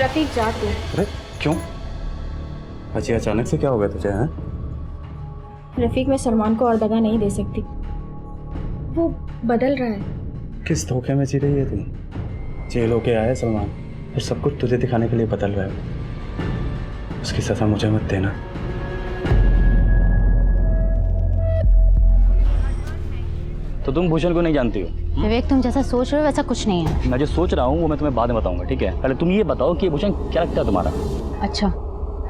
रफीक जा तू। अरे क्यों? अच्छी अचानक से क्या हो गया तुझे? हैं? रफीक, मैं सलमान को और दगा नहीं दे सकती। वो बदल रहा है। किस धोखे में जी रही है तू? जेल होके आया है सलमान, फिर सब कुछ तुझे दिखाने के लिए बदल रहा है। उसकी सजा मुझे मत देना। तो तुम भूषण को नहीं जानती हो? विवेक, तुम जैसा सोच रहे हो वैसा कुछ नहीं है। मैं जो सोच रहा हूँ वो मैं तुम्हें बाद में बताऊंगा, ठीक है? पहले तुम ये बताओ कि भूषण क्या लगता है तुम्हारा? अच्छा,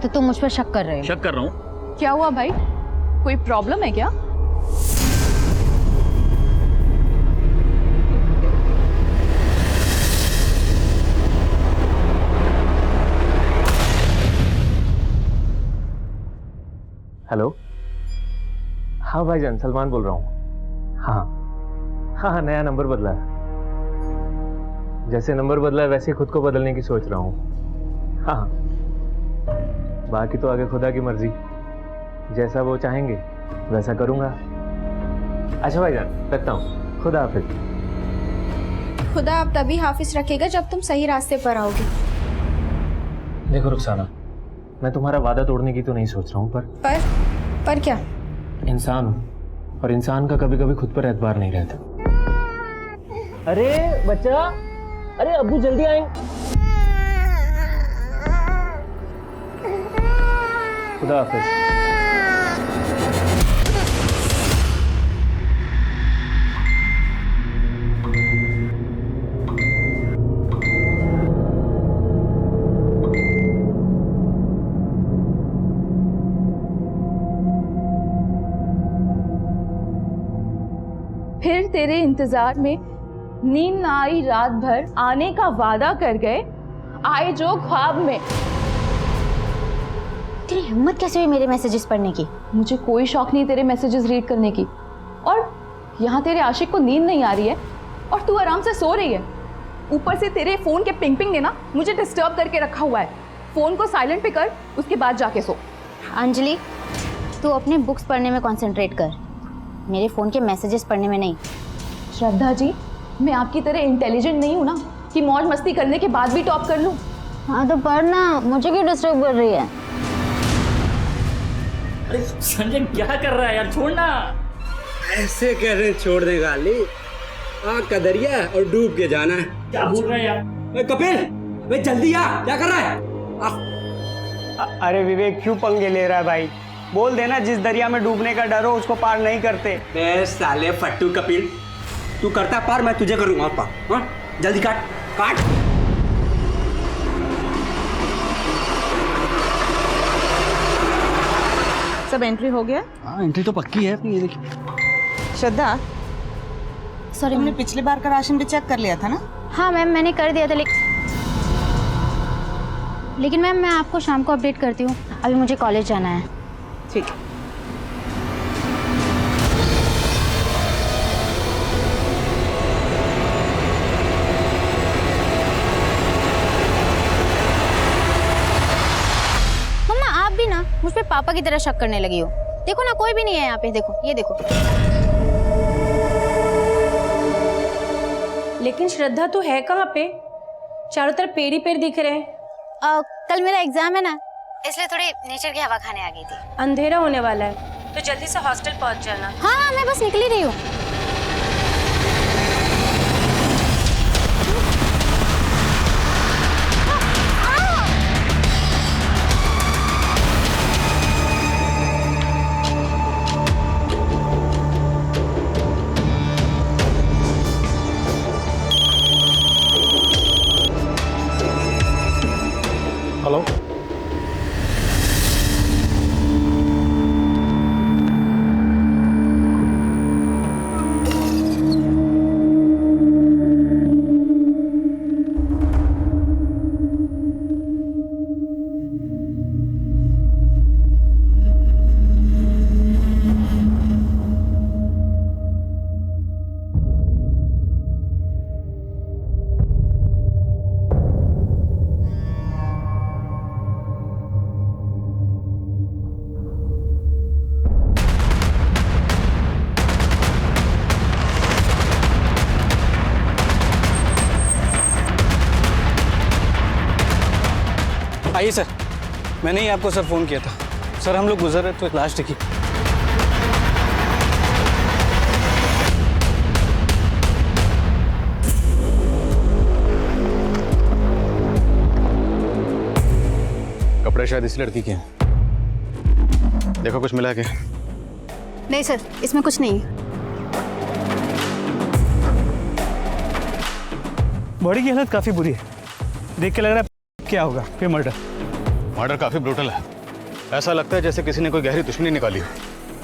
तो तुम मुझ पर शक कर रहे हो? शक कर रहा हूँ। क्या हुआ भाई, कोई प्रॉब्लम है क्या? हेलो, हाँ भाईजान, सलमान बोल रहा हूँ। हाँ हाँ, नया नंबर बदला है। जैसे नंबर बदला है वैसे ही खुद को बदलने की सोच रहा हूँ। हाँ, बाकी तो आगे खुदा की मर्जी, जैसा वो चाहेंगे वैसा करूँगा। अच्छा भाईजान, रखता हूँ, खुदा हाफिज। खुदा अब तभी हाफिज रखेगा जब तुम सही रास्ते पर आओगे। देखो रुखसाना, मैं तुम्हारा वादा तोड़ने की तो नहीं सोच रहा हूँ, पर क्या? इंसान हूँ और इंसान का कभी कभी खुद पर एतबार नहीं रहता। अरे बच्चा, अरे अब्बू जल्दी आएंगे। खुदा हाफिज। फिर तेरे इंतजार में नींद ना आई, रात भर आने का वादा कर गए, आए जो ख्वाब में। तेरी हिम्मत कैसे हुई मेरे मैसेजेस पढ़ने की? मुझे कोई शौक नहीं तेरे मैसेजेस रीड करने की, और यहाँ तेरे आशिक को नींद नहीं आ रही है और तू आराम से सो रही है। ऊपर से तेरे फोन के पिंग पिंग ने ना मुझे डिस्टर्ब करके रखा हुआ है। फोन को साइलेंट पे कर, उसके बाद जाके सो। अंजलि, तू अपने बुक्स पढ़ने में कंसंट्रेट कर, मेरे फोन के मैसेजेस पढ़ने में नहीं। श्रद्धा जी, मैं आपकी तरह इंटेलिजेंट नहीं हूँ ना कि मौज मस्ती करने के बाद भी टॉप कर लूँ। हाँ तो पढ़ना, मुझे क्यों डिस्टर्ब कर रही है? अरे संजय क्या कर रहा है यार, छोड़ना। ऐसे कैसे छोड़ देगा अली? आग का दरिया और डूब के जाना है। क्या बोल रहा है यार? कपिल, वे जल्दी आ, क्या कर रहा है? अरे विवेक, क्यों पंगे ले रहा है भाई? बोल देना जिस दरिया में डूबने का डर हो उसको पार नहीं करते। बे साले फट्टू कपिल, तू करता पार, मैं तुझे करूंगा पार। हाँ, जल्दी काट काट। सब एंट्री हो गया? हाँ, एंट्री तो पक्की है अपनी। ये देखिए श्रद्धा, सॉरी, तुमने पिछली बार का राशन भी चेक कर लिया था ना? हाँ मैम, मैंने कर दिया था, लेकिन मैम मैं आपको शाम को अपडेट करती हूँ, अभी मुझे कॉलेज जाना है। ठीक है। मम्मा, आप भी ना मुझ पे पापा की तरह शक करने लगी हो। देखो ना, कोई भी नहीं है यहाँ पे। देखो, ये देखो। लेकिन श्रद्धा तो है कहाँ पे? चारों तरफ पेड़ ही पेड़ दिख रहे हैं। कल मेरा एग्जाम है ना, इसलिए थोड़ी नेचर की हवा खाने आ गई थी। अंधेरा होने वाला है तो जल्दी से हॉस्टल पहुंच जाना। हाँ, मैं बस निकल ही रही हूँ। हेलो, आइए सर, मैंने ही आपको सर फ़ोन किया था। सर हम लोग गुजर रहे तो लास्ट की। कपड़े शायद इस लड़की के हैं। देखो कुछ मिला के। नहीं सर, इसमें कुछ नहीं है। बॉडी की हालत काफ़ी बुरी है, देख के लग रहा है क्या होगा, फिर मर्डर। मर्डर काफ़ी ब्रूटल है, ऐसा लगता है जैसे किसी ने कोई गहरी दुश्मनी निकाली हो।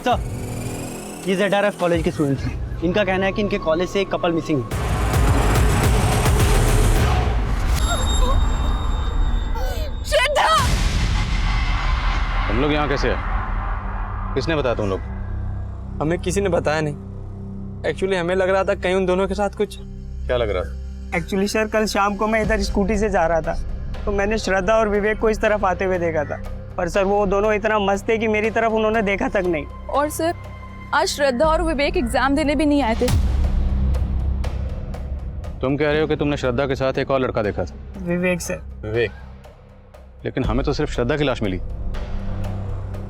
सर ये ZRF कॉलेज के स्टूडेंट्स हैं। इनका कहना है कि इनके कॉलेज से एक कपल मिसिंग है। तुम लोग यहाँ कैसे है? किसने बताया तुम लोग? हमें किसी ने बताया नहीं। एक्चुअली हमें लग रहा था कहीं उन दोनों के साथ कुछ। क्या लग रहा था? एक्चुअली सर कल शाम को मैं इधर स्कूटी से जा रहा था तो मैंने श्रद्धा और विवेक को इस तरफ आते हुए देखा था, पर सर वो दोनों इतना मस्त थे कि मेरी तरफ उन्होंने देखा तक नहीं। और सर आज श्रद्धा और विवेक एग्जाम देने भी नहीं आए थे। तुम कह रहे हो कि तुमने श्रद्धा के साथ एक और लड़का देखा था? विवेक सर। विवेक? लेकिन हमें तो सिर्फ श्रद्धा की लाश मिली।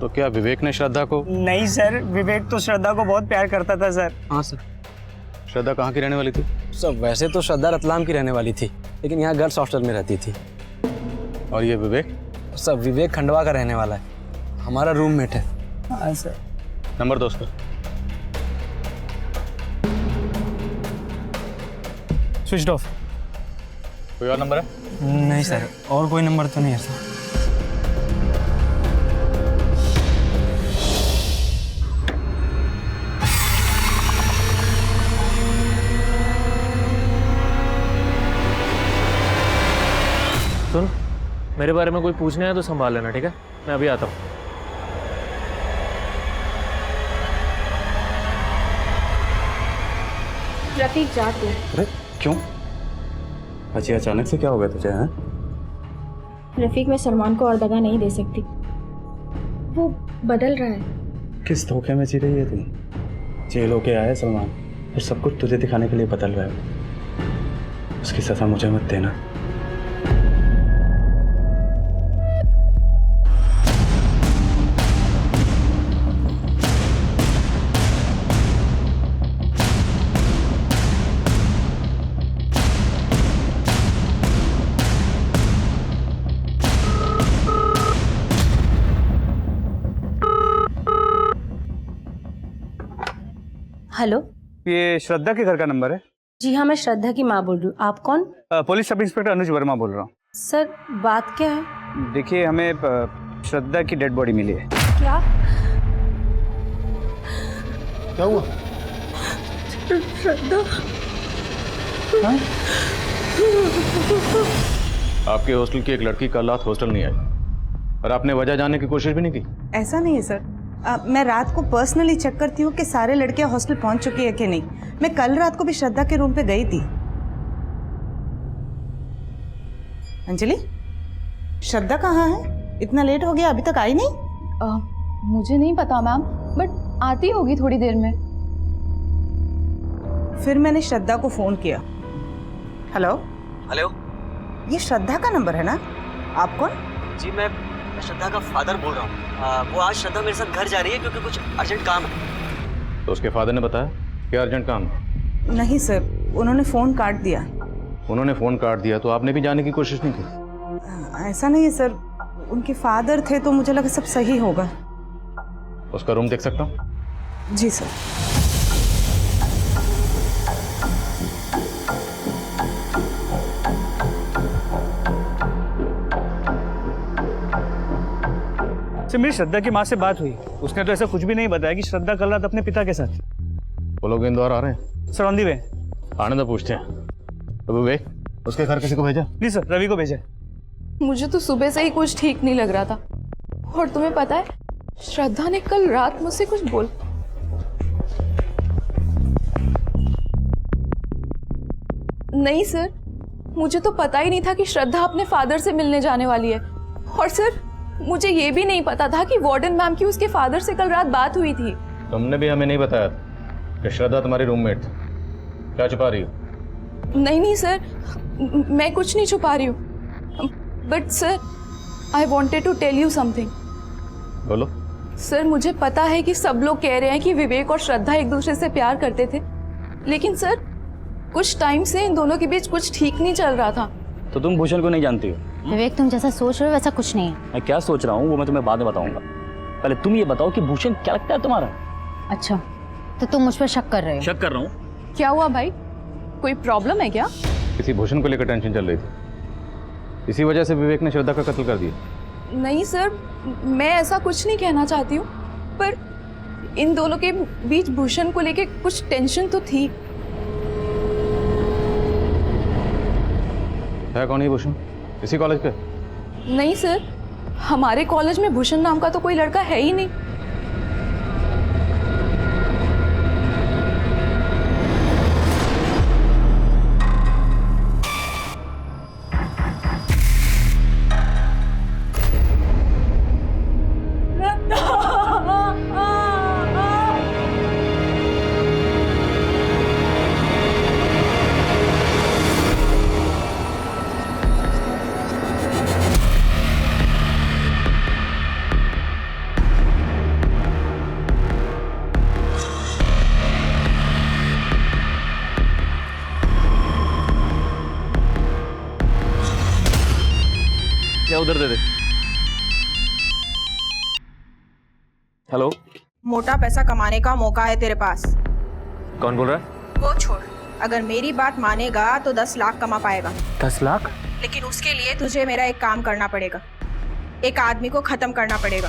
तो क्या विवेक ने श्रद्धा को? नहीं सर, विवेक तो श्रद्धा को बहुत प्यार करता था सर। हाँ सर। श्रद्धा कहाँ की रहने वाली थी? सर वैसे तो श्रद्धा रतलाम की रहने वाली थी, लेकिन यहाँ गर्ल्स हॉस्टल में रहती थी। और ये विवेक? सर विवेक खंडवा का रहने वाला है, हमारा रूममेट है। हाँ सर। नंबर दो उसका। Switch off. कोई और नंबर है? नहीं सर, और कोई नंबर तो नहीं है सर। सुन, मेरे बारे में कोई पूछने आया तो संभाल लेना, ठीक है? मैं अभी आता हूँ। रफीक जा तू। अरे क्यों? अच्छी अचानक से क्या हो गया तुझे? हैं? रफीक मैं सलमान को और दगा नहीं दे सकती, वो बदल रहा है। किस धोखे में जी रही है तुम? जेल होके आया सलमान, और सब कुछ तुझे दिखाने के लिए बदल रहा है। उसकी सजा मुझे मत देना। हेलो। ये श्रद्धा के घर का नंबर है? जी हाँ, मैं श्रद्धा की माँ बोल रही हूँ। आप कौन? पुलिस सब इंस्पेक्टर अनुज वर्मा बोल रहा हूँ। सर बात क्या है? देखिए हमें श्रद्धा की डेड बॉडी मिली है। क्या? क्या हुआ? श्रद्धा? आपके हॉस्टल की एक लड़की कल रात हॉस्टल नहीं आई और आपने वजह जानने की कोशिश भी नहीं की? ऐसा नहीं है सर, मैं रात को पर्सनली चेक करती हूँ कि सारे लड़कियां हॉस्टल पहुंच चुकी है कि नहीं। मैं कल रात को भी श्रद्धा के रूम पे गई थी। अंजलि, श्रद्धा कहाँ है? इतना लेट हो गया, अभी तक आई नहीं? मुझे नहीं पता मैम, बट आती होगी थोड़ी देर में। फिर मैंने श्रद्धा को फोन किया। हेलो हेलो, ये श्रद्धा का नंबर है ना? आप कौन? जी मैं श्रद्धा का फादर बोल रहा हूँ। वो आज श्रद्धा मेरे साथ घर जा रही है क्योंकि कुछ अर्जेंट काम है। तो उसके फादर ने बताया क्या अर्जेंट काम? नहीं सर, उन्होंने फ़ोन काट दिया। उन्होंने फ़ोन काट दिया तो आपने भी जाने की कोशिश नहीं की? ऐसा नहीं है सर, उनके फादर थे तो मुझे लगा सब सही होगा। उसका रूम देख सकता हूँ? जी सर। सर मेरी श्रद्धा की माँ से बात हुई, उसने तो ऐसा कुछ भी नहीं बताया कि श्रद्धा कल रात अपने पिता के साथ। वो लोग इंदौर आ रहे हैं? सर ऑन दी वे। आने दो, पूछते हैं। तो विवेक, उसके घर किसी को भेजा? जी सर, रवि को भेजा। मुझे तो सुबह से ही कुछ ठीक नहीं लग रहा था। और तुम्हें पता है, श्रद्धा ने कल रात मुझसे कुछ बोल। नहीं सर, मुझे तो पता ही नहीं था कि श्रद्धा अपने फादर से मिलने जाने वाली है। और सर मुझे ये भी नहीं पता था कि वार्डन मैम की उसके फादर से कल रात बात हुई थी। तुमने भी हमें नहीं बताया कि श्रद्धा तुम्हारी रूममेट थी। क्या छुपा रही हो? नहीं नहीं सर, मैं कुछ नहीं छुपा रही हूँ। But sir, I wanted to tell you something. बोलो। सर मुझे पता है कि सब लोग कह रहे हैं कि विवेक और श्रद्धा एक दूसरे से प्यार करते थे, लेकिन सर कुछ टाइम से इन दोनों के बीच कुछ ठीक नहीं चल रहा था। तो तुम भूषण को नहीं जानती हो? विवेक तुम जैसा सोच रहे हो वैसा कुछ नहीं है। मैं क्या सोच रहा हूँ वो मैं तुम्हें बाद में बताऊंगा। पहले तुम ये बताओ कि भूषण क्या लगता है तुम्हारा? अच्छा, तो तुम मुझ पर शक कर रहे हो? शक कर रहा हूँ। क्या हुआ भाई, कोई प्रॉब्लम है क्या? किसी भूषण को लेकर टेंशन चल रही थी, इसी वजह से विवेक ने श्रद्धा का कत्ल कर दिया। नहीं सर, मैं ऐसा कुछ नहीं कहना चाहती हूँ, पर इन दोनों के बीच भूषण को लेके कुछ टेंशन तो थी। है कौन है भूषण? इसी कॉलेज के? नहीं सर, हमारे कॉलेज में भूषण नाम का तो कोई लड़का है ही नहीं। क्या उधर दे दे। हेलो। मोटा पैसा कमाने का मौका है तेरे पास। कौन बोल रहा है? वो छोड़, अगर मेरी बात मानेगा तो 10 लाख कमा पाएगा। 10 लाख? लेकिन उसके लिए तुझे मेरा एक काम करना पड़ेगा, एक आदमी को खत्म करना पड़ेगा।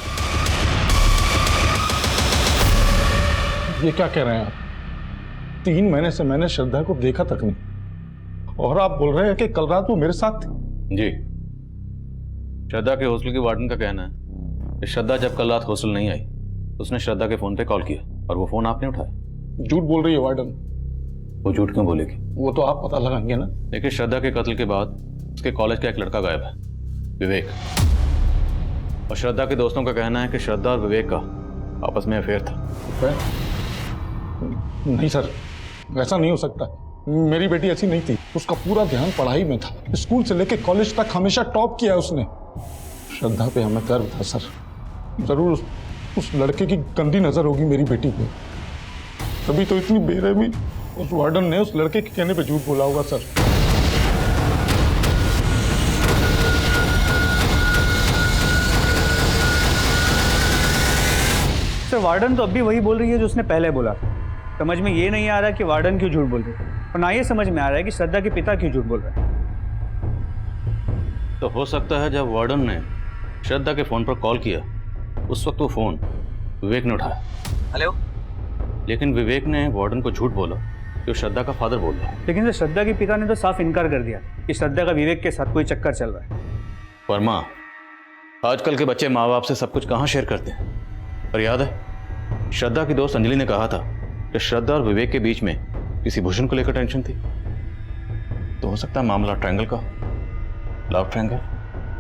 ये क्या कह रहे हैं आप? 3 महीने से मैंने श्रद्धा को देखा तक नहीं, और आप बोल रहे हैं कि कल रात वो मेरे साथ थी? जी, श्रद्धा के हॉस्टल की वार्डन का कहना है कि श्रद्धा जब कल रात हॉस्टल नहीं आई, उसने श्रद्धा के फोन पे कॉल किया और वो फोन आपने उठाया। झूठ बोल रही है वार्डन। वो झूठ क्यों बोलेगी? वो तो आप पता लगाएंगे ना। देखिए, श्रद्धा के कत्ल के बाद उसके कॉलेज का एक लड़का गायब है, विवेक। और श्रद्धा के दोस्तों का कहना है कि श्रद्धा और विवेक का आपस में अफेयर था। नहीं सर, ऐसा नहीं हो सकता। मेरी बेटी ऐसी नहीं थी, उसका पूरा ध्यान पढ़ाई में था। स्कूल से लेकर कॉलेज तक हमेशा टॉप किया उसने। श्रद्धा पे हमें गर्व था सर। जरूर उस लड़के की गंदी नजर होगी मेरी बेटी पे, तभी तो इतनी बेरहमी उस वार्डन ने उस लड़के के कहने पे झूठ बोला होगा सर। सर, वार्डन तो अब भी वही बोल रही है जो उसने पहले बोला। समझ में ये नहीं आ रहा कि वार्डन क्यों झूठ बोल रही है, और ना ये समझ में आ रहा है कि श्रद्धा के पिता क्यों झूठ बोल रहे हैं। तो हो सकता है जब वार्डन ने श्रद्धा के फोन पर कॉल किया, उस वक्त वो फोन विवेक ने उठाया। हेलो। लेकिन विवेक ने वार्डन को झूठ बोला कि वो श्रद्धा का फादर बोल रहा है। लेकिन सर, श्रद्धा के पिता ने तो साफ इनकार कर दिया कि श्रद्धा का विवेक के साथ कोई चक्कर चल रहा है। वर्मा, आजकल के बच्चे माँ बाप से सब कुछ कहाँ शेयर करते हैं। पर याद है, श्रद्धा की दोस्त अंजलि ने कहा था कि श्रद्धा और विवेक के बीच में किसी भूषण को लेकर टेंशन थी। तो हो सकता है मामला ट्रायंगल का, लव ट्रायंगल।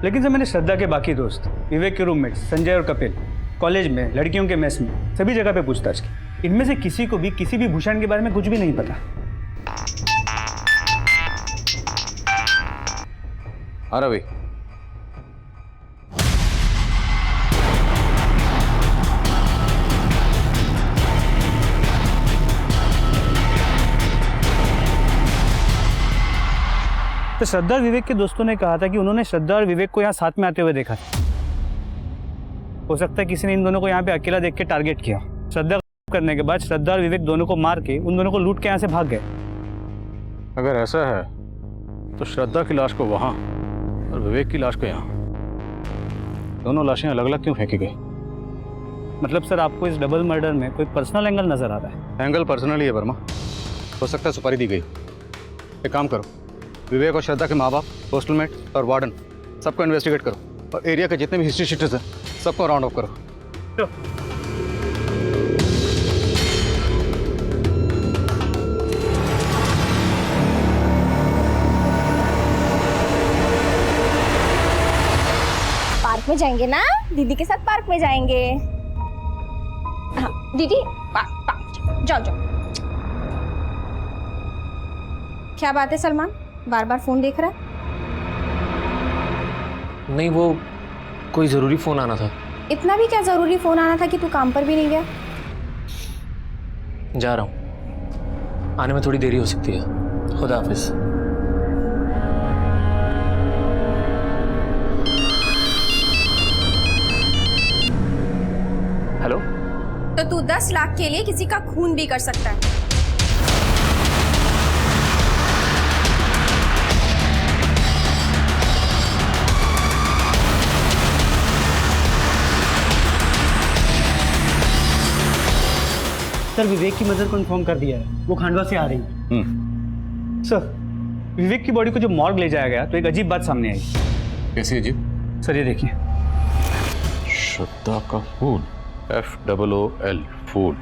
लेकिन सर, मैंने श्रद्धा के बाकी दोस्त, विवेक के रूममेट्स संजय और कपिल, कॉलेज में, लड़कियों के मेस में, सभी जगह पे पूछताछ की। इनमें से किसी को भी किसी भी भूषण के बारे में कुछ भी नहीं पता। हाँ रवि। तो श्रद्धा और विवेक के दोस्तों ने कहा था कि उन्होंने श्रद्धा और विवेक को यहाँ साथ में आते हुए देखा था। हो सकता है किसी ने इन दोनों को यहाँ पे अकेला देख के टारगेट किया। श्रद्धा करने के बाद श्रद्धा और विवेक दोनों को मार के उन दोनों को लूट के यहाँ से भाग गए। अगर ऐसा है तो श्रद्धा की लाश को वहाँ और विवेक की लाश को यहाँ, दोनों लाशें अलग अलग क्यों फेंकी गई? मतलब सर, आपको इस डबल मर्डर में कोई पर्सनल एंगल नजर आ रहा है? एंगल पर्सनल ही है वर्मा। हो सकता है सुपारी दी गई। एक काम करो, विवेक और श्रद्धा के माँ बाप, हॉस्टलमेट और वार्डन सबको इन्वेस्टिगेट करो, और एरिया के जितने भी हिस्ट्री शीटर्स हैं सबको राउंड अप करो। पार्क में जाएंगे ना, दीदी के साथ पार्क में जाएंगे। हाँ दीदी, पार्क जाओ जाओ। क्या बात है सलमान, बार बार फोन देख रहा है? नहीं, वो कोई ज़रूरी फ़ोन आना था। इतना भी क्या जरूरी फोन आना था कि तू काम पर भी नहीं गया? जा रहा हूँ, आने में थोड़ी देरी हो सकती है। खुदा हाफिज। हेलो। तो तू 10 लाख के लिए किसी का खून भी कर सकता है। सर विवेक की मदर को इन्फॉर्म कर दिया है, वो खांडवा से आ रही है। सर विवेक की बॉडी को जो मॉर्ग ले जाया गया तो एक अजीब बात सामने आई। कैसी अजीब? सर ये देखिए, श्रद्धा का फूल, FOOL, फूल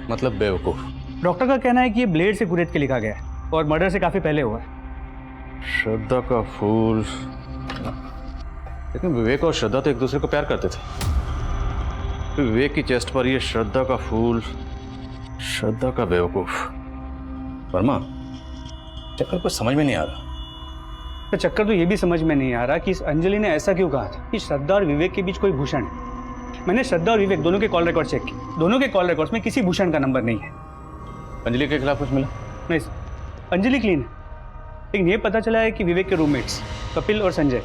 मतलब बेवकूफ। डॉक्टर का कहना है कि ये ब्लेड से कुरेद के लिखा गया है और मर्डर से काफी पहले हुआ है। श्रद्धा का फूल। लेकिन विवेक और श्रद्धा तो एक दूसरे को प्यार करते थे। तो विवेक की चेस्ट पर ये श्रद्धा का फूल, श्रद्धा का बेवकूफ। वर्मा, चक्कर कुछ समझ में नहीं आ रहा। तो चक्कर तो ये भी समझ में नहीं आ रहा कि इस अंजलि ने ऐसा क्यों कहा था कि श्रद्धा और विवेक के बीच कोई भूषण है। मैंने श्रद्धा और विवेक दोनों के कॉल रिकॉर्ड चेक किए, दोनों के कॉल रिकॉर्ड्स में किसी भूषण का नंबर नहीं है। अंजलि के खिलाफ कुछ मिला? नहीं सर, अंजलि क्लीन है, लेकिन ये पता चला है कि विवेक के रूममेट्स कपिल और संजय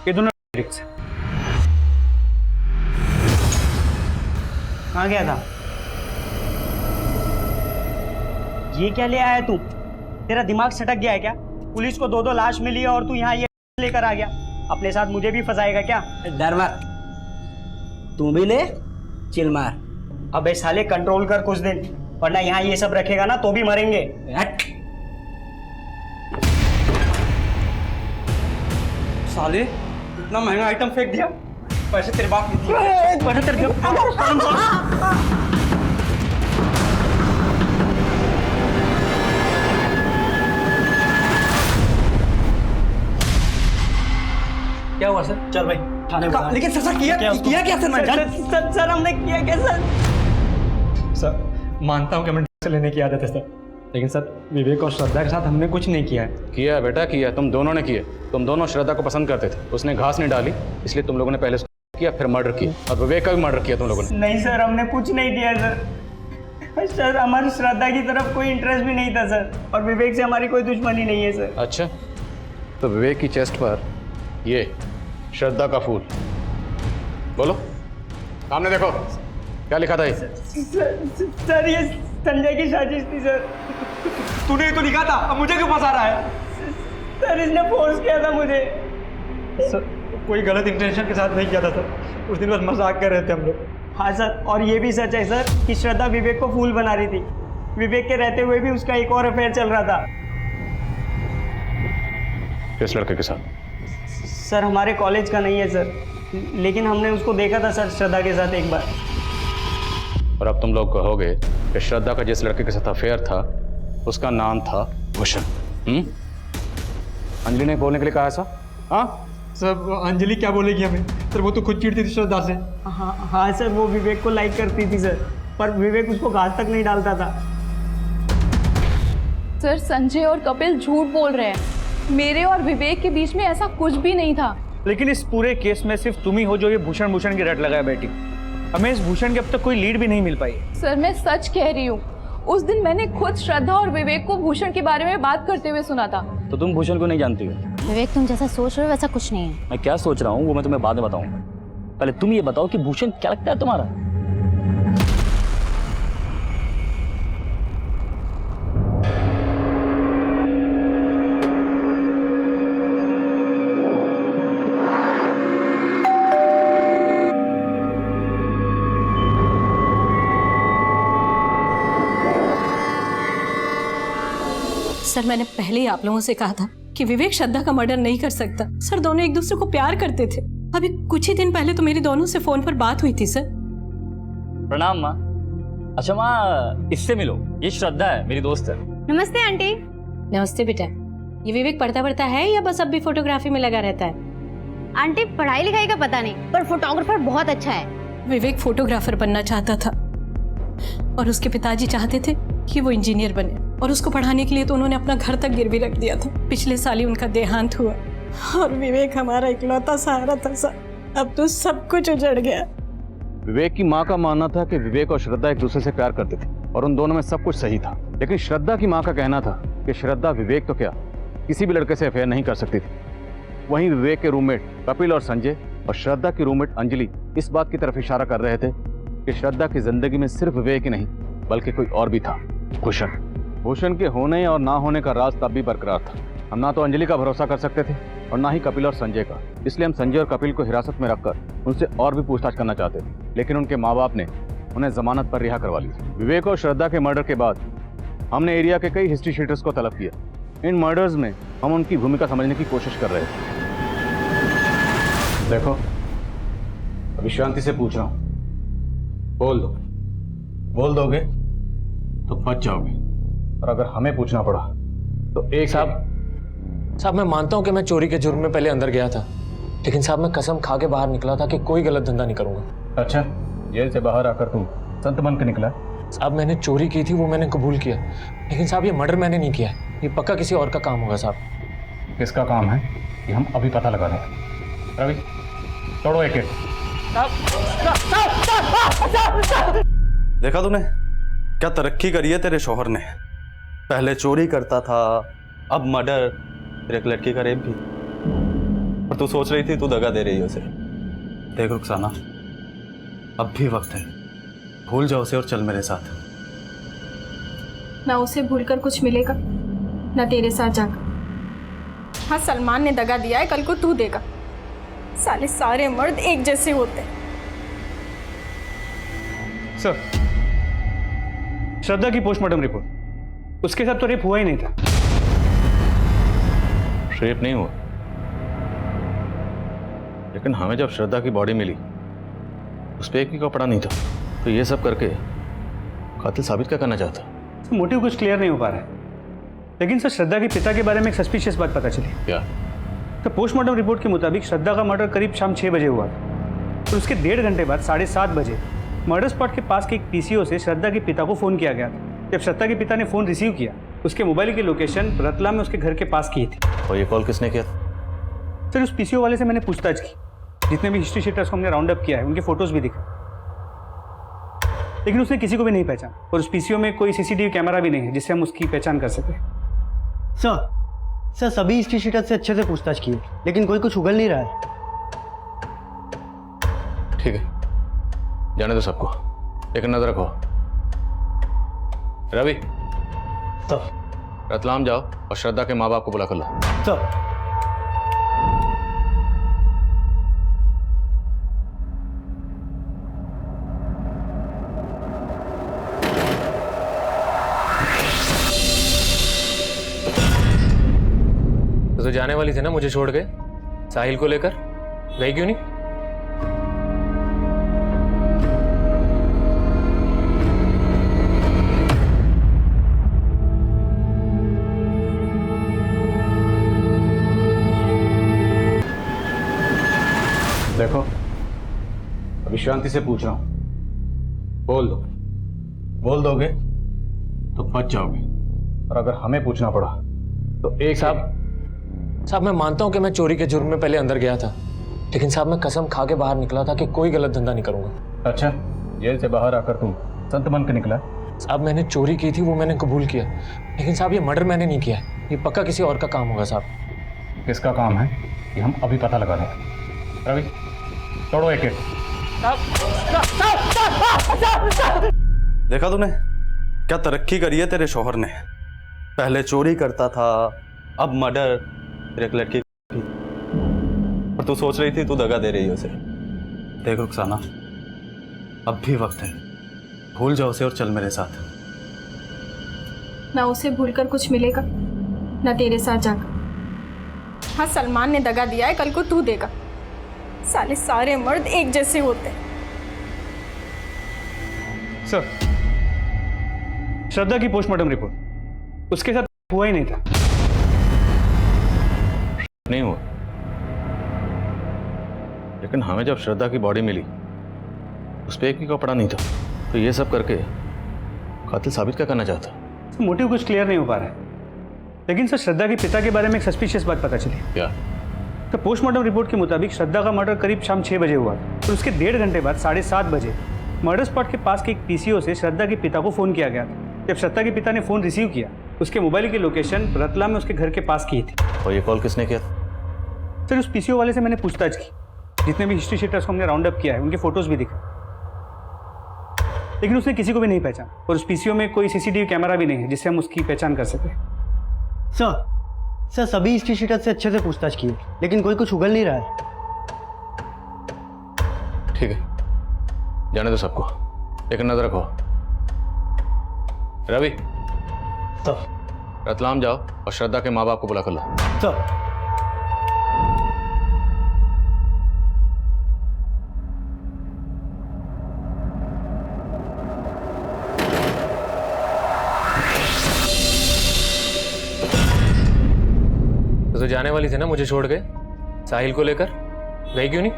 ये दोनों एडिक्ट्स हैं। कहाँ गया था? ये क्या ले आया तू? तेरा दिमाग सटक गया है क्या? पुलिस को 2 लाश मिली है और तू यहाँ ये लेकर आ गया। अपने साथ मुझे भी फंसाएगा क्या? डर मत, तू भी ले चिल मार। अबे साले कंट्रोल कर कुछ दिन, वरना यहाँ ये सब रखेगा ना तो भी मरेंगे। साले इतना महंगा आइटम फेंक दिया, पैसे तेरे बाप ने दिए। पैसे तेरे क्या हुआ सर? चल भाई थाने बुला। लेकिन सर किया क्या सर? सर हमने किया क्या सर? सर मानता हूँ कि हमें से लेने की आदत है सर, लेकिन सर विवेक और श्रद्धा के साथ हमने कुछ नहीं किया है। किया बेटा, किया। तुम दोनों ने किया। तुम दोनों श्रद्धा को पसंद करते थे, उसने घास नहीं डाली, इसलिए तुम लोगों ने पहले किया, फिर मर्डर किया, और विवेक का भी मर्डर किया तुम लोगों ने। नहीं सर, हमने कुछ नहीं किया सर। सर हमारी श्रद्धा की तरफ कोई इंटरेस्ट भी नहीं था सर, और विवेक से हमारी कोई दुश्मनी नहीं है सर। अच्छा, तो विवेक की चेस्ट पर ये श्रद्धा का फूल, बोलो सामने देखो क्या लिखा था ये? सर ये संजय की साजिश थी सर। तूने तो लिखा था, अब मुझे क्यों फंसा रहा है? सर इसने फोर्स किया था मुझे। सर कोई गलत इंटेंशन के साथ नहीं किया था सर, उस दिन बस मजाक कर रहे थे हम लोग। हाँ सर, और ये भी सच है सर कि श्रद्धा विवेक को फूल बना रही थी। विवेक के रहते हुए भी उसका एक और अफेयर चल रहा था। किस लड़के के साथ? सर हमारे कॉलेज का नहीं है सर, लेकिन हमने उसको देखा था सर श्रद्धा के साथ एक बार। और अब तुम लोग कहोगे कि श्रद्धा का जिस लड़के के साथ अफेयर था उसका नाम था भूषण। अंजलि ने बोलने के लिए कहा ऐसा? हाँ सर अंजलि क्या बोलेगी हमें? सर वो तो खुद चिढ़ती थी श्रद्धा से। हाँ सर, वो विवेक को लाइक करती थी सर, पर विवेक उसको घास तक नहीं डालता था। सर संजय और कपिल झूठ बोल रहे हैं, मेरे और विवेक के बीच में ऐसा कुछ भी नहीं था। लेकिन इस पूरे केस में सिर्फ तुम ही हो जो ये भूषण की रट लगाया बैठी। हमें इस भूषण की अब तक कोई लीड भी नहीं मिल पाई। सर मैं सच कह रही हूँ, उस दिन मैंने खुद श्रद्धा और विवेक को भूषण के बारे में बात करते हुए सुना था। तो तुम भूषण को नहीं जानती हो? विवेक तुम जैसा सोच रहे हो वैसा कुछ नहीं है। मैं क्या सोच रहा हूँ वो मैं तुम्हें बाद में बताऊंगा। पहले तुम ये बताओ कि भूषण क्या लगता है तुम्हारा? सर मैंने पहले ही आप लोगों से कहा था कि विवेक श्रद्धा का मर्डर नहीं कर सकता। सर दोनों एक दूसरे को प्यार करते थे। अभी कुछ ही दिन पहले तो मेरी दोनों से फोन पर बात हुई थी सर। प्रणाम माँ। अच्छा माँ, इससे मिलो, ये श्रद्धा है, मेरी दोस्त है। नमस्ते आंटी। नमस्ते बेटा। ये विवेक पढ़ता पढ़ता है या बस अब भी फोटोग्राफी में लगा रहता है? आंटी पढ़ाई लिखाई का पता नहीं, पर फोटोग्राफर बहुत अच्छा है। विवेक फोटोग्राफर बनना चाहता था और उसके पिताजी चाहते थे कि वो इंजीनियर बने, और उसको पढ़ाने के लिए तो उन्होंने अपना घर तक गिरवी रख दिया था। पिछले साल ही उनका देहांत हुआ और विवेक हमारा इकलौता सहारा था सर। अब तो सब कुछ उजड़ गया। विवेक की माँ का मानना था कि विवेक और श्रद्धा एक दूसरे से प्यार करते थे और उन दोनों में सब कुछ सही था, लेकिन श्रद्धा की माँ का कहना था कि श्रद्धा विवेक तो क्या किसी भी लड़के से अफेयर नहीं कर सकती थी। वहीं विवेक के रूममेट कपिल और संजय और श्रद्धा की रूममेट अंजलि इस बात की तरफ इशारा कर रहे थे कि श्रद्धा की जिंदगी में सिर्फ विवेक ही नहीं बल्कि कोई और भी था, भूषण। भूषण के होने और ना होने का राज तब भी बरकरार था। हम ना तो अंजलि का भरोसा कर सकते थे और ना ही कपिल और संजय का, इसलिए हम संजय और कपिल को हिरासत में रखकर उनसे और भी पूछताछ करना चाहते थे, लेकिन उनके माँ बाप ने उन्हें जमानत पर रिहा करवा लिया। विवेक और श्रद्धा के मर्डर के बाद हमने एरिया के कई हिस्ट्री शीटर्स को तलब किया। इन मर्डर्स में हम उनकी भूमिका समझने की कोशिश कर रहे थे। देखो, अभी शांति से पूछ रहा हूं, बोल दोगे तो बच जाओगे, और अगर हमें पूछना पड़ा तो एक साहब मैं मानता हूं कि मैं चोरी के जुर्म में पहले अंदर गया था, लेकिन साहब मैं कसम खा के बाहर निकला था कि कोई गलत धंधा नहीं करूंगा। अच्छा, जेल से बाहर आकर तुम संत बन के निकला? साहब मैंने चोरी की थी, वो मैंने कबूल किया, लेकिन साहब ये मर्डर मैंने नहीं किया है, ये पक्का किसी और का काम होगा साहब। किसका काम है ये हम अभी पता लगा रहे हैं। रवि, तोड़ो एक एक। देखा तूने क्या तरक्की करी है तेरे शौहर ने। पहले चोरी करता था, अब मर्डर, फिर एक लड़की का रेप भी। और तू सोच रही थी तू दगा दे रही है उसे। देख रुखसाना, अब भी वक्त है, भूल जाओ उसे और चल मेरे साथ। ना उसे भूलकर कुछ मिलेगा, ना तेरे साथ जाकर। हाँ, सलमान ने दगा दिया है, कल को तू देगा। साले सारे मर्द एक जैसे होते हैं। सर, श्रद्धा की पोस्टमार्टम रिपोर्ट, उसके साथ तो रेप हुआ ही नहीं था। रेप नहीं हुआ, लेकिन हमें जब श्रद्धा की बॉडी मिली उस पर एक भी कपड़ा नहीं था, तो ये सब करके कातिल साबित क्या करना चाहता? मोटिव कुछ क्लियर नहीं हो पा रहा है, लेकिन सर श्रद्धा के पिता के बारे में एक सस्पिशियस बात पता चली। क्या? तो पोस्टमार्टम रिपोर्ट के मुताबिक श्रद्धा का मर्डर करीब शाम 6 बजे हुआ था, और उसके 1.5 घंटे बाद 7:30 बजे मर्डर स्पॉट के पास के एक पीसीओ से श्रद्धा के पिता को फ़ोन किया गया था। जब श्रद्धा के पिता ने फ़ोन रिसीव किया, उसके मोबाइल की लोकेशन रतलाम में उसके घर के पास की थी। और ये कॉल किसने किया? सर, उस पीसीओ वाले से मैंने पूछताछ की, जितने भी हिस्ट्री शीटर्स को हमने राउंड अप किया है उनके फोटोज भी दिखे, लेकिन उसने किसी को भी नहीं पहचाना, और उस पीसीओ में कोई सीसीटीवी कैमरा भी नहीं है जिससे हम उसकी पहचान कर सकें। सर सभी हिस्ट्री शीटर से अच्छे से पूछताछ की, लेकिन कोई कुछ उगल नहीं रहा है। ठीक है, जाने दो सबको, एक नजर रखो। रवि, रतलाम जाओ और श्रद्धा के माँ बाप को बुला कर लो। तो जाने वाली थी ना मुझे छोड़ के साहिल को लेकर, गई क्यों नहीं? देखो, अभी शांति से पूछ रहा हूं, बोल दोगे तो बच जाओगे, और अगर हमें पूछना पड़ा तो एक साहब मैं मानता हूं कि मैं चोरी के जुर्म में पहले अंदर गया था, लेकिन साहब मैं कसम खा के बाहर निकला था कि कोई गलत धंधा नहीं करूंगा। अच्छा, जेल से बाहर आकर तुम संत बन के निकला? साहब मैंने चोरी की थी, वो मैंने कबूल किया, लेकिन साहब ये मर्डर मैंने नहीं किया है, ये पक्का किसी और का काम होगा साहब। किसका काम है ये हम अभी पता लगा रहे हैं। रवि, तोड़ो एक एक। देखा तूने क्या तरक्की करी है तेरे शौहर ने। पहले चोरी करता था, अब मर्डर, फिर एक लड़की की। और तू सोच रही थी तू दगा दे रही है उसे। देख रुखसाना, अब भी वक्त है, भूल जाओ उसे और चल मेरे साथ। ना उसे भूलकर कुछ मिलेगा, ना तेरे साथ जाकर। हाँ, सलमान ने दगा दिया है, कल को तू देगा। साले सारे मर्द एक जैसे होते हैं। सर, श्रद्धा की पोस्टमार्टम रिपोर्ट, उसके साथ हुआ ही नहीं था। नहीं हुआ, लेकिन हमें जब श्रद्धा की बॉडी मिली उस पर एक भी कपड़ा नहीं था, तो ये सब करके कातिल साबित क्या करना चाहता? मोटिव कुछ क्लियर नहीं हो पा रहा है, लेकिन सर श्रद्धा के पिता के बारे में एक सस्पिशियस बात पता चली। क्या? तो पोस्टमार्टम रिपोर्ट के मुताबिक श्रद्धा का मर्डर करीब शाम 6 बजे हुआ और उसके 1.5 घंटे बाद 7:30 बजे मर्डर स्पॉट के पास के एक पीसीओ से श्रद्धा के पिता को फ़ोन किया गया था। जब श्रद्धा के पिता ने फ़ोन रिसीव किया, उसके मोबाइल की लोकेशन रतलाम में उसके घर के पास की थी। और ये कॉल किसने किया? सर उस पीसीओ वाले से मैंने पूछताछ की, जितने भी हिस्ट्री शीटर्स को हमने राउंड अप किया है उनके फोटोज भी दिखे, लेकिन उसने किसी को भी नहीं पहचाना और उस पीसीओ में कोई सीसीटीवी कैमरा भी नहीं है जिससे हम उसकी पहचान कर सकें। सर सभी हिस्ट्री शीटर से अच्छे से पूछताछ की, लेकिन कोई कुछ उगल नहीं रहा है। ठीक है, जाने दो सबको, लेकिन नजर रखो। रवि, रतलाम जाओ और श्रद्धा के माँ बाप को बुला कर लो। सर तो जाने वाली थी ना मुझे छोड़ के साहिल को लेकर, गई क्यों नहीं?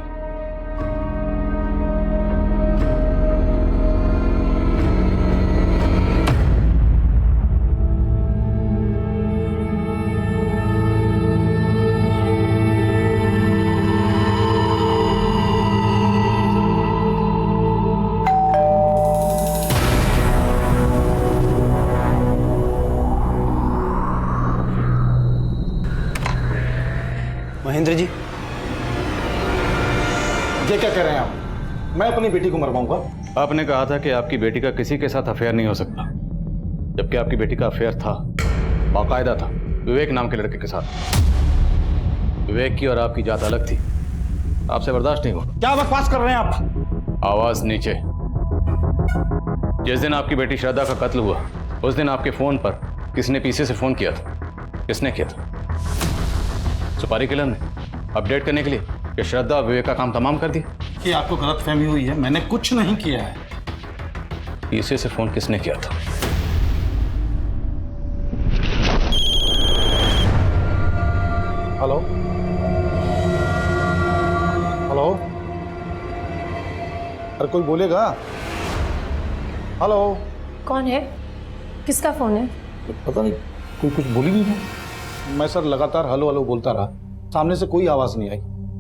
महेंद्र जी, ये क्या कह रहे हैं आप? मैं अपनी बेटी को मरवाऊंगा? आपने कहा था कि आपकी बेटी का किसी के साथ अफेयर नहीं हो सकता, जबकि आपकी बेटी का अफेयर था, बाकायदा था, विवेक नाम के लड़के के साथ। विवेक की और आपकी जात अलग थी, आपसे बर्दाश्त नहीं हुआ। क्या बकवास कर रहे हैं आप? आवाज नीचे। जिस दिन आपकी बेटी श्रद्धा का कत्ल हुआ उस दिन आपके फोन पर किसने पीछे से फोन किया था? किसने किया था? सुपारी किलर ने, अपडेट करने के लिए कि श्रद्धा और विवेक का काम तमाम कर दिया। कि आपको गलतफहमी हुई है, मैंने कुछ नहीं किया है। पीछे से फोन किसने किया था? हेलो हेलो, अरे कोई बोलेगा? हेलो, कौन है? किसका फ़ोन है? पता नहीं, कोई कुछ बोली नहीं है। मैं सर लगातार हेलो हेलो बोलता रहा, सामने से कोई आवाज़ नहीं आई।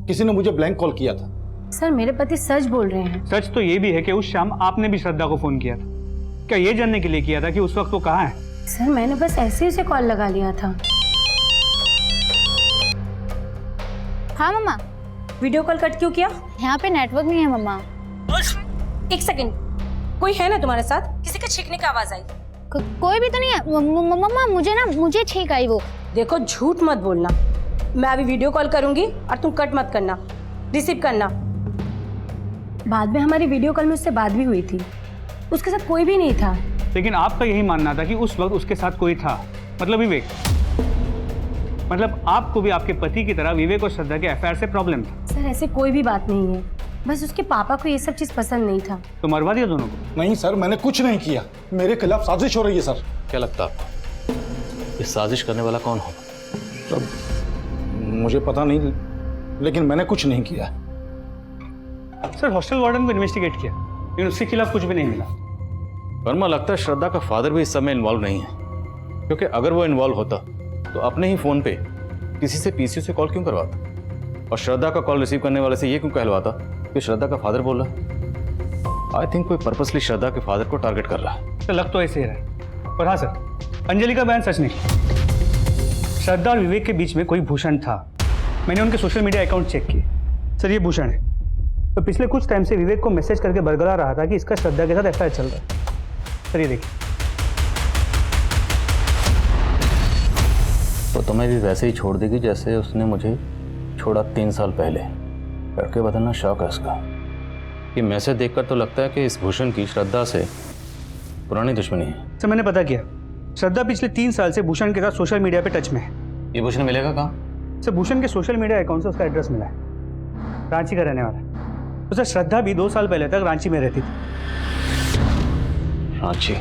किसी ने मुझे ब्लैंक कॉल किया था। सर मेरे पति सच बोल रहे हैं। सच तो ये भी है कि उस शाम आपने भी श्रद्धा को फोन किया था। क्या ये जानने के लिए किया था कि उस वक्त वो कहाँ है? सर मैंने बस ऐसे ही उसे कॉल लगा लिया था। हाँ मम्मा। वीडियो कॉल कट क्यों किया? यहाँ पे नेटवर्क नहीं है मम्मा। एक सेकंड, कोई है ना तुम्हारे साथ? किसी का छींकने की आवाज आई? कोई भी तो नहीं है मम्मा, मुझे छींक आई वो। देखो झूठ मत बोलना, मैं अभी वीडियो कॉल करूंगी और तुम कट मत करना, रिसीव करना। बाद में हमारी वीडियो कॉल में उससे बात भी हुई थी, उसके साथ कोई भी नहीं था। लेकिन आपका यही मानना था कि उस वक्त उसके साथ कोई था, मतलब विवेक। मतलब आपको भी आपके पति की तरह विवेक और श्रद्धा के अफेयर से प्रॉब्लम था। सर ऐसे कोई भी बात नहीं है, बस उसके पापा को ये सब चीज पसंद नहीं था। तो मरवा दिया दोनों को? नहीं सर, मैंने कुछ नहीं किया, मेरे खिलाफ साजिश हो रही है सर। क्या लगता है आपको ये साजिश करने वाला कौन होगा? सर मुझे पता नहीं, लेकिन मैंने कुछ नहीं किया। सर हॉस्टल वार्डन को इन्वेस्टिगेट किया, लेकिन उसके खिलाफ कुछ भी नहीं मिला। वर्मा, लगता है श्रद्धा का फादर भी इस सब में इन्वॉल्व नहीं है, क्योंकि अगर वो इन्वॉल्व होता तो अपने ही फोन पे किसी से पीसीओ से कॉल क्यों करवाता और श्रद्धा का कॉल रिसीव करने वाले से ये क्यों कहलवाता कि श्रद्धा का फादर बोल रहा? आई थिंक कोई पर्पसली श्रद्धा के फादर को टारगेट कर रहा है। तो लग तो ऐसे ही रहा है। और हाँ सर, अंजलि का बयान सच नहीं। श्रद्धा और विवेक के बीच में कोई भूषण था। मैंने उनके सोशल मीडिया अकाउंट चेक किए। सर ये भूषण है, तो पिछले कुछ टाइम से विवेक को मैसेज करके बरगला रहा था कि इसका श्रद्धा के साथ अफेयर चल रहा है। सर ये देखिए। तो तुम्हें भी वैसे ही छोड़ देगी जैसे उसने मुझे छोड़ा 3 साल पहले। लड़के बदलना शौक है उसका। ये मैसेज देखकर तो लगता है कि इस भूषण की श्रद्धा से पुरानी दुश्मनी है। सर मैंने पता किया, श्रद्धा पिछले 3 साल से भूषण के साथ सोशल मीडिया पे टच में है। ये भूषण मिलेगा कहाँ? सर भूषण के सोशल मीडिया अकाउंट से उसका एड्रेस मिला है, रांची का रहने वाला है। तो सर श्रद्धा भी 2 साल पहले तक रांची में रहती थी। रांची?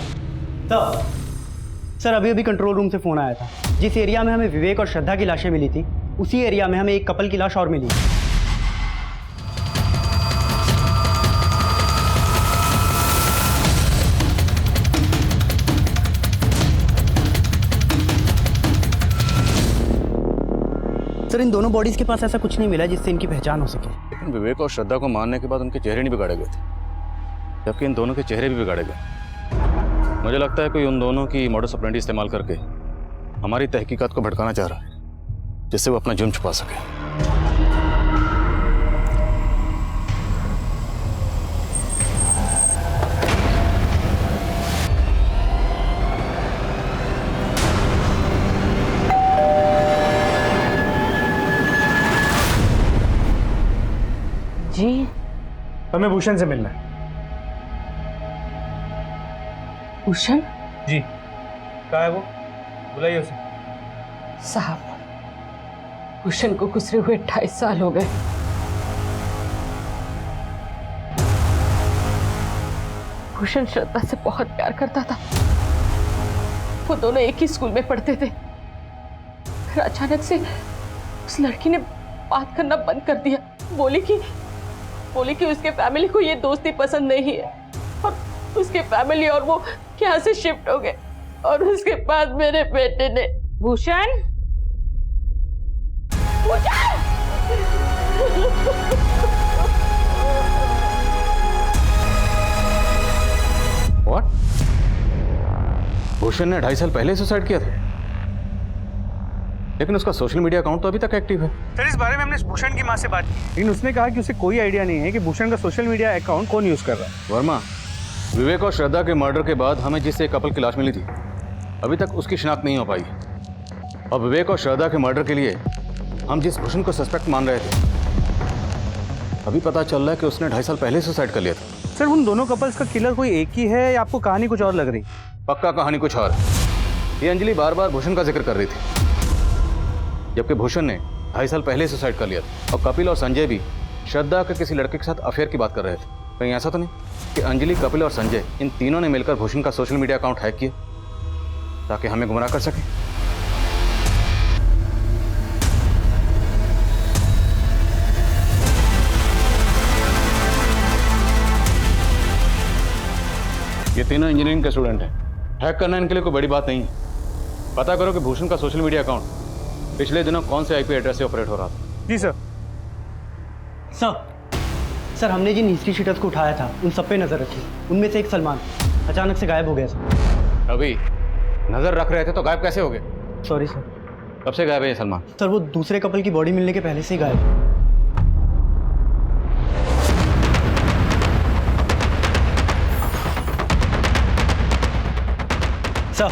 सर अभी अभी कंट्रोल रूम से फोन आया था। जिस एरिया में हमें विवेक और श्रद्धा की लाशें मिली थी, उसी एरिया में हमें एक कपल की लाश और मिली। सर इन दोनों बॉडीज के पास ऐसा कुछ नहीं मिला जिससे इनकी पहचान हो सके। लेकिन विवेक और श्रद्धा को मारने के बाद उनके चेहरे नहीं बिगाड़े गए थे, जबकि इन दोनों के चेहरे भी बिगाड़े गए। मुझे लगता है कोई उन दोनों की मॉडस ऑपरेंडी इस्तेमाल करके हमारी तहकीकात को भटकाना चाह रहा है, जिससे वो अपना जुर्म छुपा सके। जी हमें भूषण से मिलना है। भूषण जी कहाँ है वो? बुलाइए उसे। साहब, भूषण को गुजरे हुए 28 साल हो गए। भूषण श्रद्धा से बहुत प्यार करता था। वो दोनों एक ही स्कूल में पढ़ते थे। फिर अचानक से उस लड़की ने बात करना बंद कर दिया। बोली कि उसके फैमिली को ये दोस्ती पसंद नहीं है और उसके फैमिली और वो यहाँ से शिफ्ट हो गए। और उसके बाद मेरे बेटे ने भूषण What? भूषण ने 2.5 साल पहले सुसाइड किया था, लेकिन उसका सोशल मीडिया अकाउंट तो अभी तक एक्टिव है। सर इस बारे में हमने भूषण की माँ से बात की, लेकिन उसने कहा कि उसे कोई आइडिया नहीं है कि भूषण का सोशल मीडिया अकाउंट कौन यूज कर रहा है। वर्मा, विवेक और श्रद्धा के मर्डर के बाद हमें जिससे कपल की लाश मिली थी, अभी तक उसकी शिनाख्त नहीं हो पाई। और विवेक और श्रद्धा के मर्डर के लिए हम जिस भूषण को सस्पेक्ट मान रहे थे, अभी पता चल रहा है कि उसने 2.5 साल पहले सुसाइड कर लिया था। सर उन दोनों कपल्स का किलर कोई एक ही है या आपको कहानी कुछ और लग रही? पक्का कहानी कुछ और। ये अंजलि बार बार भूषण का जिक्र कर रही थी, जबकि भूषण ने 2.5 साल पहले सुसाइड कर लिया था। और कपिल और संजय भी श्रद्धा के किसी लड़के के साथ अफेयर की बात कर रहे थे। कहीं ऐसा तो नहीं कि अंजलि, कपिल और संजय इन तीनों ने मिलकर भूषण का सोशल मीडिया अकाउंट हैक किया ताकि हमें गुमराह कर सके? ये तीनों इंजीनियरिंग के स्टूडेंट हैं। हैक करना इनके लिए कोई बड़ी बात नहीं है। पता करो कि भूषण का सोशल मीडिया अकाउंट पिछले दिनों कौन से आईपी एड्रेस से ऑपरेट हो रहा था। जी सर। सर हमने जिन हिस्ट्री शीटर्स को उठाया था उन सब पे नजर रखी। उनमें से एक सलमान अचानक से गायब हो गया सर। अभी नजर रख रहे थे तो गायब कैसे हो गए? Sorry sir. कब से गायब है ये सलमान? सर वो दूसरे कपल की बॉडी मिलने के पहले से ही गायब है। सर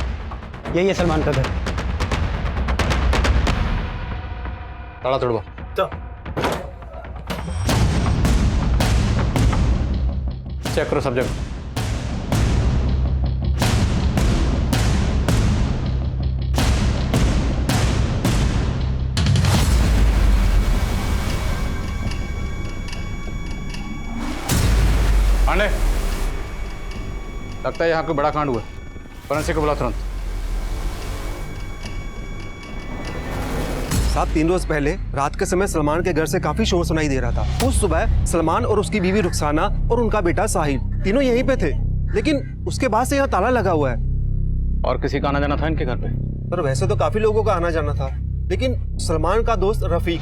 यही है सलमान का घर। ताला तोड़वा। चेक करो सब जगह। पांडे, लगता है यहाँ कोई बड़ा कांड हुआ। फोरेंसिक को बुला तुरंत। साहब 3 रोज पहले रात के समय सलमान के घर से काफी शोर सुनाई दे रहा था। उस सुबह सलमान और उसकी बीवी रुखसाना और उनका बेटा साहिल तीनों यहीं पे थे, लेकिन उसके बाद से यहाँ ताला लगा हुआ है। और किसी का आना जाना था इनके घर पे? पर वैसे तो काफी लोगों का आना जाना था, लेकिन सलमान का दोस्त रफीक।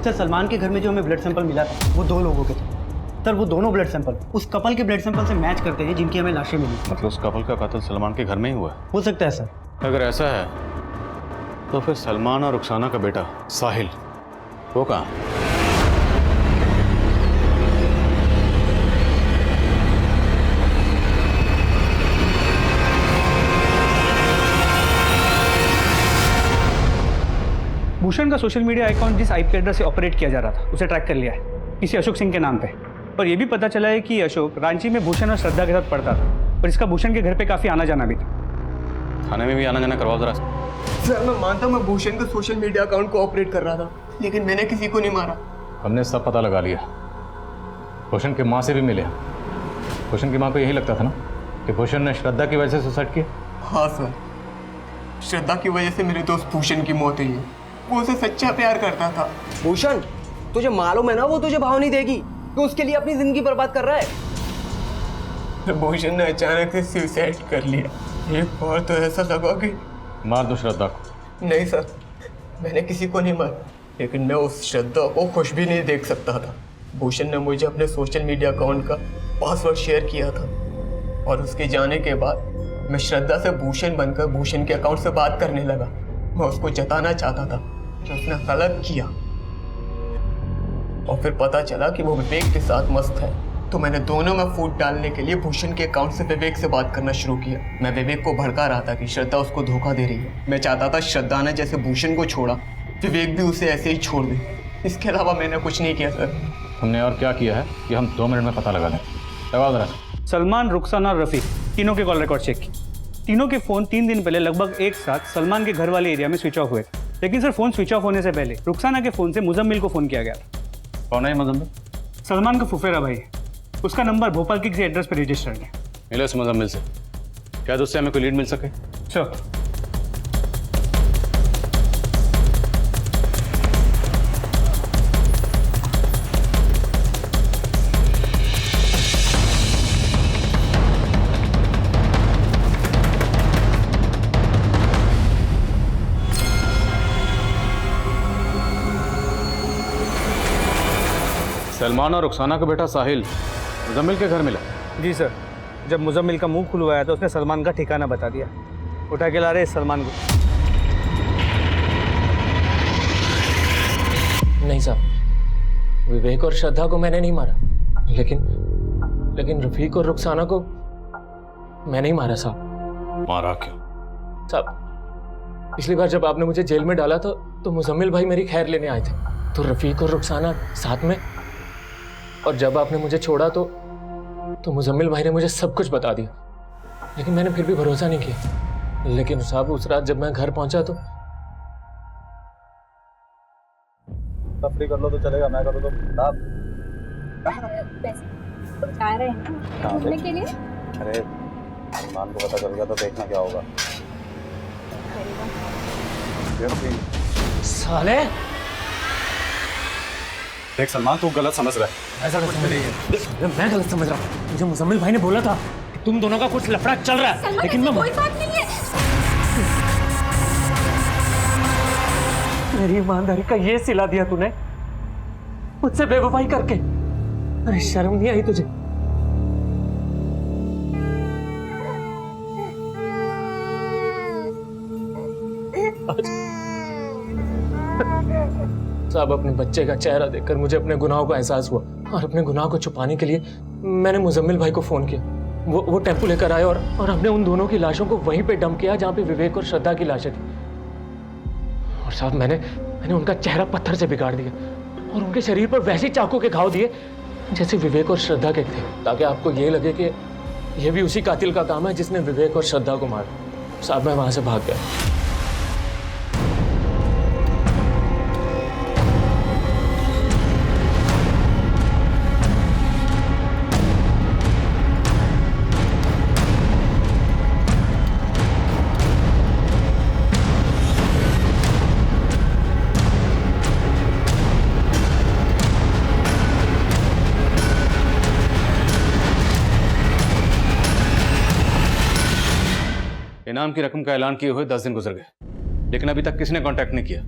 सर सलमान के घर में जो हमें ब्लड सैंपल मिला था वो 2 लोगों के थे। सर वो दोनों ब्लड सैंपल उस कपल के ब्लड सैंपल से मैच करते हैं जिनकी हमें लाशें मिली। मतलब उस कपल का कत्ल सलमान के घर में ही हुआ? हो सकता है सर। अगर ऐसा है तो फिर सलमान और रुखसाना का बेटा साहिल वो कहाँ? भूषण का सोशल मीडिया अकाउंट जिस आईपी एड्रेस से ऑपरेट किया जा रहा था उसे ट्रैक कर लिया है, किसी अशोक सिंह के नाम पे। और ये भी पता चला है कि अशोक रांची में भूषण और श्रद्धा के साथ पढ़ता था और इसका भूषण के घर पे काफी आना जाना भी था। थाने में भी आना जाना करवाओ जरा। सर मैं मानता हूँ मैं भूषण के सोशल मीडिया अकाउंट को ऑपरेट कर रहा था, लेकिन मैंने किसी को नहीं मारा। हमने सब पता लगा लिया। भूषण की माँ से भी मिले। भूषण की माँ को यही लगता था ना कि भूषण ने श्रद्धा की वजह से सुसाइड किया। हाँ सर, श्रद्धा की वजह से मेरे दोस्त भूषण की मौत हुई है। वो उसे सच्चा प्यार करता था। भूषण, तुझे मालूम है ना वो तुझे भाव नहीं देगी, तो उसके लिए अपनी जिंदगी बर्बाद कर रहा है। भूषण ने अचानक से सुसाइड कर लिया। एक बार तो ऐसा लगा कि मार दो श्रद्धा को। नहीं सर, मैंने किसी को नहीं मारा, लेकिन मैं उस श्रद्धा को खुश भी नहीं देख सकता था। भूषण ने मुझे अपने सोशल मीडिया अकाउंट का पासवर्ड शेयर किया था और उसके जाने के बाद मैं श्रद्धा से भूषण बनकर भूषण के अकाउंट से बात करने लगा। मैं उसको जताना चाहता था कि उसने गलत किया, और फिर पता चला कि वो विवेक के साथ मस्त है। तो मैंने दोनों में फूट डालने के लिए भूषण के अकाउंट से विवेक से बात करना शुरू किया। मैं विवेक को भड़का रहा था कि श्रद्धा उसको धोखा दे रही है। मैं चाहता था श्रद्धा ने जैसे भूषण को छोड़ा, विवेक भी उसे ऐसे ही छोड़ दे। इसके अलावा मैंने कुछ नहीं किया सर। हमने और क्या किया है कि हम 2 मिनट में पता लगा लें। लगाओ जरा। सलमान, रुखसाना और रफ़ीक तीनों के कॉल रिकॉर्ड चेक किए। तीनों के फ़ोन 3 दिन पहले लगभग एक साथ सलमान के घर वाले एरिया में स्विच ऑफ हुए थे। लेकिन सर, फ़ोन स्विच ऑफ होने से पहले रुखसाना के फ़ोन से मुजम्मिल को फ़ोन किया गया था। कौन है मुजम्मिल? सलमान का फुफेरा भाई है। उसका नंबर भोपाल के किसी एड्रेस पर रजिस्टर्ड है। मिलो इस मुजम्मिल से, क्या उससे हमें कोई लीड मिल सके? श्योर। सलमान और रुखसाना का बेटा साहिल मुजम्मिल के घर मिला। जी सर, जब मुजम्मिल का मुंह खुलवाया तो उसने सलमान का ठिकाना बता दिया। उठा के ला रहे सलमान को। नहीं साहब, विवेक और श्रद्धा को मैंने नहीं मारा, लेकिन रफीक और रुखसाना को मैंने ही मारा साहब। मारा क्यों? साहब, पिछली बार जब आपने मुझे जेल में डाला था तो मुजम्मिल भाई मेरी खैर लेने आए थे, तो रफीक और रुखसाना साथ में, और जब आपने मुझे छोड़ा तो मुजम्मिल भाई ने मुझे सब कुछ बता दिया, लेकिन मैंने फिर भी भरोसा नहीं किया। लेकिन साहब, उस रात जब मैं घर पहुंचा तो तफरी कर लो तो चलेगा, मैं करूँ तो आप जा रहे हैं ना घूमने के लिए। अरे सलमान को पता चल गया तो देखना क्या होगा। साले, देख सलमान, तू गलत समझ रहा है। ऐसा कुछ नहीं है। मैं गलत समझ रहा हूँ। मुझे मुजम्मिल भाई ने बोला था कि तुम दोनों का कुछ लफड़ा चल रहा है, लेकिन मैं कोई बात नहीं है। मेरी ईमानदारी का ये सिला दिया तूने, मुझसे बेवफाई करके। अरे शर्म नहीं आई तुझे? साहब, अपने बच्चे का चेहरा देखकर मुझे अपने गुनाहों का एहसास हुआ, और अपने गुनाह को छुपाने के लिए मैंने मुजम्मिल भाई को फोन किया। वो टेम्पो लेकर आए और हमने उन दोनों की लाशों को वहीं पे डंप किया जहाँ पे विवेक और श्रद्धा की लाशें थी। और साहब, मैंने उनका चेहरा पत्थर से बिगाड़ दिया और उनके शरीर पर वैसे चाकू के घाव दिए जैसे विवेक और श्रद्धा के थे, ताकि आपको ये लगे कि ये भी उसी कातिल का काम है जिसने विवेक और श्रद्धा को मारा। साहब, मैं वहां से भाग गया। इनाम की रकम का ऐलान किए हुए 10 दिन गुजर गए, लेकिन अभी तक किसी ने कांटेक्ट नहीं किया।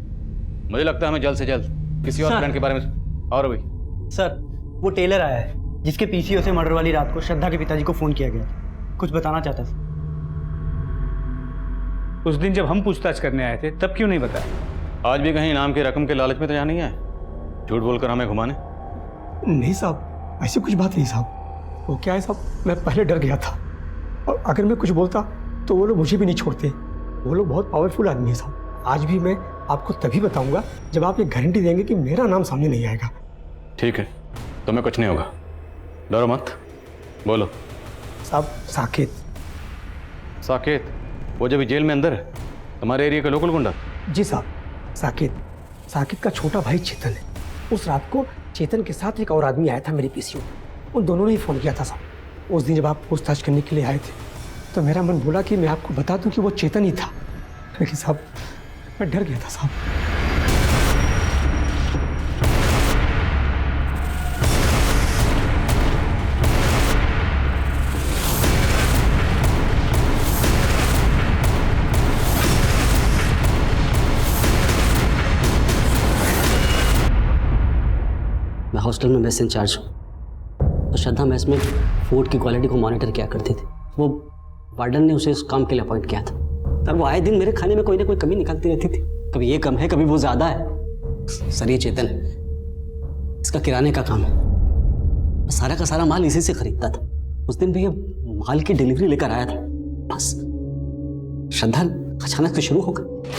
मुझे लगता है हमें जल्द से जल्द किसी और प्लान के बारे में। और अभी सर, वो टेलर आया है जिसके पीसीओ से मर्डर वाली रात को श्रद्धा के पिताजी को फोन किया गया, कुछ बताना चाहता था। उस दिन जब हम पूछताछ करने आए थे तब क्यों नहीं बताया? आज भी कहीं इनाम की रकम के लालच में तो यहाँ नहीं आए, झूठ बोलकर हमें घुमाने? नहीं साहब, ऐसी कुछ बात नहीं साहब। वो क्या है साहब, मैं पहले डर गया था, और अगर मैं कुछ बोलता तो वो लोग मुझे भी नहीं छोड़ते। वो लोग बहुत पावरफुल आदमी है साहब। आज भी मैं आपको तभी बताऊंगा जब आप ये गारंटी देंगे कि मेरा नाम सामने नहीं आएगा। ठीक है, तुम्हें कुछ नहीं होगा, डरो मत। बोलो। साहब, साकेत। साकेत? वो जब जेल में अंदर है, तुम्हारे एरिया का लोकल गुंडा? जी साहब, साकेत का छोटा भाई चेतन है। उस रात को चेतन के साथ एक और आदमी आया था मेरे पीसीओ, उन दोनों ने ही फ़ोन किया था साहब। उस दिन जब आप पूछताछ करने के लिए आए थे तो मेरा मन बोला कि मैं आपको बता दूं कि वो चेतन ही था, लेकिन साहब मैं डर गया था साहब। मैं हॉस्टल में मेस इंचार्ज हूँ, तो श्रद्धा मेस में फूड की क्वालिटी को मॉनिटर किया करती थी। वो वार्डन ने उसे इस काम के लिए अपॉइंट किया था, तब वो आए दिन मेरे खाने में कोई ना कोई कमी निकालती रहती थी। कभी ये कम है, कभी वो ज़्यादा है। सर ये चेतन है, इसका किराने का काम है, सारा का सारा माल इसी से खरीदता था। उस दिन भी ये माल की डिलीवरी लेकर आया था, बस श्रद्धा अचानक से शुरू हो गई।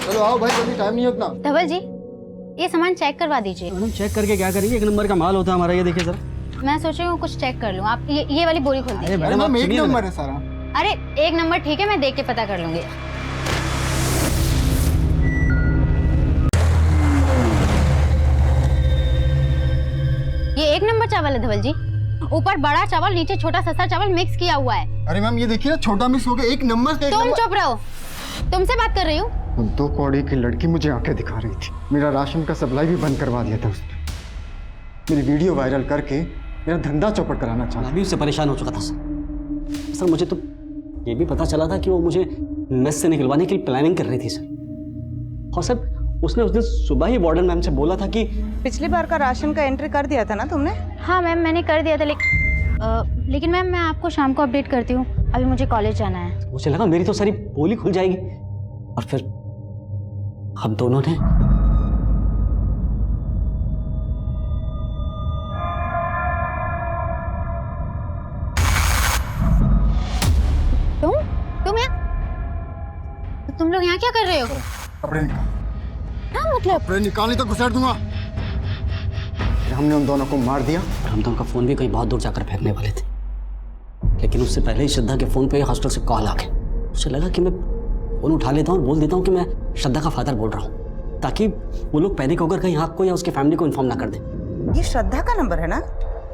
चलो आओ भाई, अभी टाइम नहीं है उतना। धवल जी, ये सामान चेक करवा दीजिए। मैडम चेक करके क्या करेंगे, एक नंबर का माल होता है हमारा। ये देखिए जरा। मैं सोच रही हूँ कुछ चेक कर लूँ। आप ये वाली बोरी खोल दीजिए। मैडम एक नंबर है सारा। अरे एक नंबर ठीक है, मैं देख के पता कर लूंगी। ये एक नंबर चावल है धवल जी, ऊपर बड़ा चावल, नीचे छोटा सस्ता चावल मिक्स किया हुआ है। अरे मैम ये देखिए ना, छोटा मिक्स हो गया, एक नंबर का। तुम चुप रहो, तुमसे बात कर रही हूँ। 2 कौड़ी की लड़की मुझे आंखें दिखा रही थी। मेरा राशन का सप्लाई भी बंद करवा दिया था उसने। मेरी वीडियो वायरल करके मेरा धंधा चौपट कराना चाहा। मैं भी उससे परेशान हो चुका था सर। सर मुझे तो ये भी पता चला था कि वो मुझे मेस से निकलवाने की प्लानिंग कर रही थी सर। और सर उसने उस दिन सुबह ही वार्डन मैम से बोला था कि पिछली बार का राशन का एंट्री कर दिया था ना तुमने? हाँ मैम, मैंने कर दिया था, लेकिन मैम मैं आपको शाम को अपडेट करती हूँ, अभी मुझे कॉलेज जाना है। मुझे लगा मेरी तो सारी पोली खुल जाएगी, और फिर हम दोनों ने तुम लोग यहाँ क्या कर रहे हो? कपड़े निकाल। हाँ मतलब कपड़े निकालने तो घुसेड़ दूंगा। हमने उन दोनों को मार दिया। हम दोनों का फोन भी कहीं बहुत दूर जाकर फेंकने वाले थे, लेकिन उससे पहले ही श्रद्धा के फोन पे हॉस्टल से कॉल आ गया। उसे लगा कि मैं फोन उठा लेता हूँ और बोल देता हूँ कि मैं श्रद्धा का फादर बोल रहा हूँ, ताकि वो लोग पैनिक होकर कहीं आपको या उसके फैमिली को इन्फॉर्म ना कर दें। ये श्रद्धा का नंबर है ना?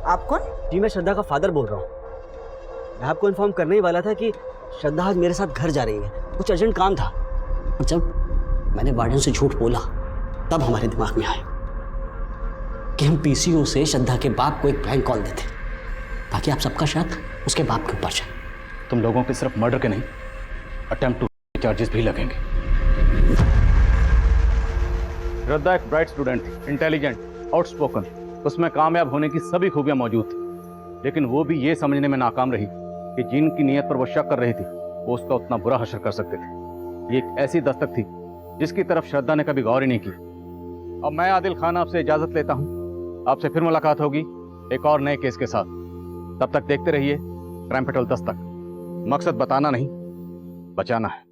आप कौन? जी मैं श्रद्धा का फादर बोल रहा हूँ। मैं आपको इन्फॉर्म करने ही वाला था कि श्रद्धा आज मेरे साथ घर जा रही है, कुछ अर्जेंट काम था। और जब मैंने वार्डन से झूठ बोला, तब हमारे दिमाग में आया कि हम पीसीओ से श्रद्धा के बाप को एक प्रैंक कॉल देते, ताकि आप सबका शक उसके बाप के ऊपर जाए। तुम लोगों के सिर्फ मर्डर के नहीं, अटेम्प्ट टू चार्जेस भी लगेंगे। श्रद्धा एक ब्राइट स्टूडेंट थी, इंटेलिजेंट, आउटस्पोकन, उसमें कामयाब होने की सभी खूबियां मौजूद थी, लेकिन वो भी ये समझने में नाकाम रही कि जिनकी नीयत पर वो शक कर रही थी वो उसका उतना बुरा हश्र कर सकते थे। ये एक ऐसी दस्तक थी जिसकी तरफ श्रद्धा ने कभी गौर ही नहीं की। अब मैं आदिल खान आपसे इजाजत लेता हूँ, आपसे फिर मुलाकात होगी एक और नए केस के साथ। तब तक देखते रहिए क्राइम पेट्रोल दस्तक। मकसद बताना नहीं, बचाना है।